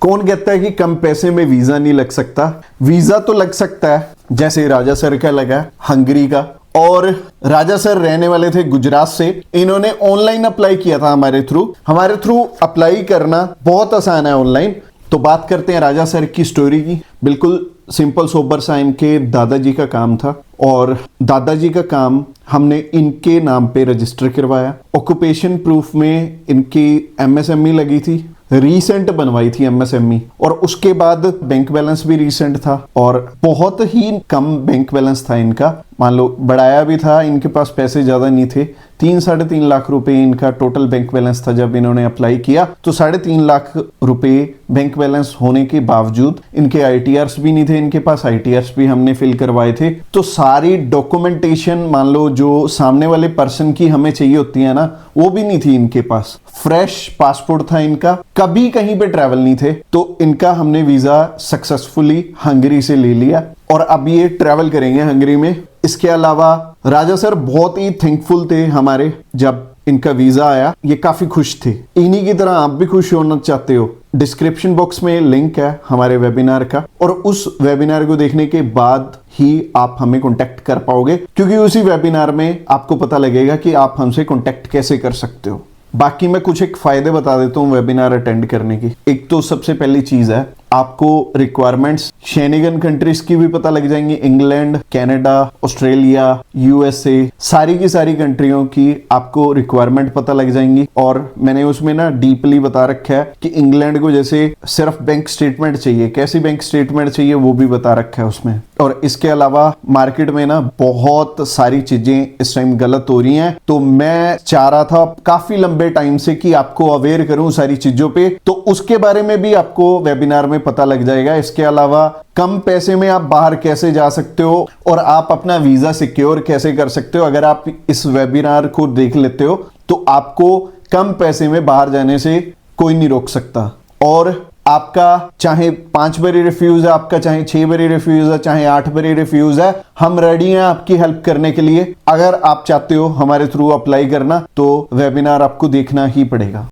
कौन कहता है कि कम पैसे में वीजा नहीं लग सकता? वीजा तो लग सकता है, जैसे राजा सर का लगा हंगरी का। और राजा सर रहने वाले थे गुजरात से। इन्होंने ऑनलाइन अप्लाई किया था हमारे थ्रू अप्लाई करना बहुत आसान है ऑनलाइन। तो बात करते हैं राजा सर की स्टोरी की। बिल्कुल सिंपल सोबर सा इनके दादाजी का काम था और दादाजी का काम हमने इनके नाम पे रजिस्टर करवाया। ऑक्यूपेशन प्रूफ में इनकी एमएसएमई लगी थी, रीसेंट बनवाई थी एमएसएमई, और उसके बाद बैंक बैलेंस भी रीसेंट था और बहुत ही कम बैंक बैलेंस था इनका। मान लो बढ़ाया भी था, इनके पास पैसे ज्यादा नहीं थे। 3-3.5 लाख रुपए इनका टोटल बैंक बैलेंस था जब इन्होंने अप्लाई किया। तो 3.5 लाख रुपए बैंक बैलेंस होने के बावजूद इनके आईटीआर्स भी नहीं थे इनके पास। आईटीआर्स भी हमने फिल करवाए थे। तो सारी डॉक्यूमेंटेशन मान लो जो सामने वाले पर्सन की हमें चाहिए होती है ना, वो भी नहीं थी इनके पास। फ्रेश पासपोर्ट था इनका, कभी कहीं पे ट्रैवल नहीं थे। तो इनका हमने वीजा सक्सेसफुली हंगरी से ले लिया और अब ये ट्रैवल करेंगे हंगरी में। इसके अलावा राजा सर बहुत ही थैंकफुल थे हमारे, जब इनका वीजा आया ये काफी खुश थे। इन्हीं की तरह आप भी खुश होना चाहते हो? डिस्क्रिप्शन बॉक्स में लिंक है हमारे वेबिनार का, और उस वेबिनार को देखने के बाद ही आप हमें कांटेक्ट कर पाओगे, क्योंकि उसी वेबिनार में आपको पता लगेगा कि आप हमसे कांटेक्ट कैसे कर सकते हो। बाकी मैं कुछ एक फायदे बता देता हूँ वेबिनार अटेंड करने की। एक तो सबसे पहली चीज है, आपको रिक्वायरमेंट्स शेनिगन कंट्रीज की भी पता लग जाएंगी। इंग्लैंड, कनाडा, ऑस्ट्रेलिया, यूएसए, सारी की सारी कंट्रियों की आपको रिक्वायरमेंट पता लग जाएंगी। और मैंने उसमें ना डीपली बता रखा है कि इंग्लैंड को जैसे सिर्फ बैंक स्टेटमेंट चाहिए, कैसी बैंक स्टेटमेंट चाहिए वो भी बता रखा है उसमें। और इसके अलावा मार्केट में ना बहुत सारी चीजें इस टाइम गलत हो रही हैं, तो मैं चाह रहा था काफी लंबे टाइम से कि आपको अवेयर करूं सारी चीजों पे, तो उसके बारे में भी आपको वेबिनार में पता लग जाएगा। इसके अलावा कम पैसे में आप बाहर कैसे जा सकते हो और आप अपना वीजा सिक्योर कैसे कर सकते हो। अगर आप इस वेबिनार को देख लेते हो तो आपको कम पैसे में बाहर जाने से कोई नहीं रोक सकता। और आपका चाहे 5 बारी रिफ्यूज है, आपका चाहे 6 बारी रिफ्यूज है, चाहे 8 बारी रिफ्यूज है, हम रेडी हैं आपकी हेल्प करने के लिए। अगर आप चाहते हो हमारे थ्रू अप्लाई करना तो वेबिनार आपको देखना ही पड़ेगा।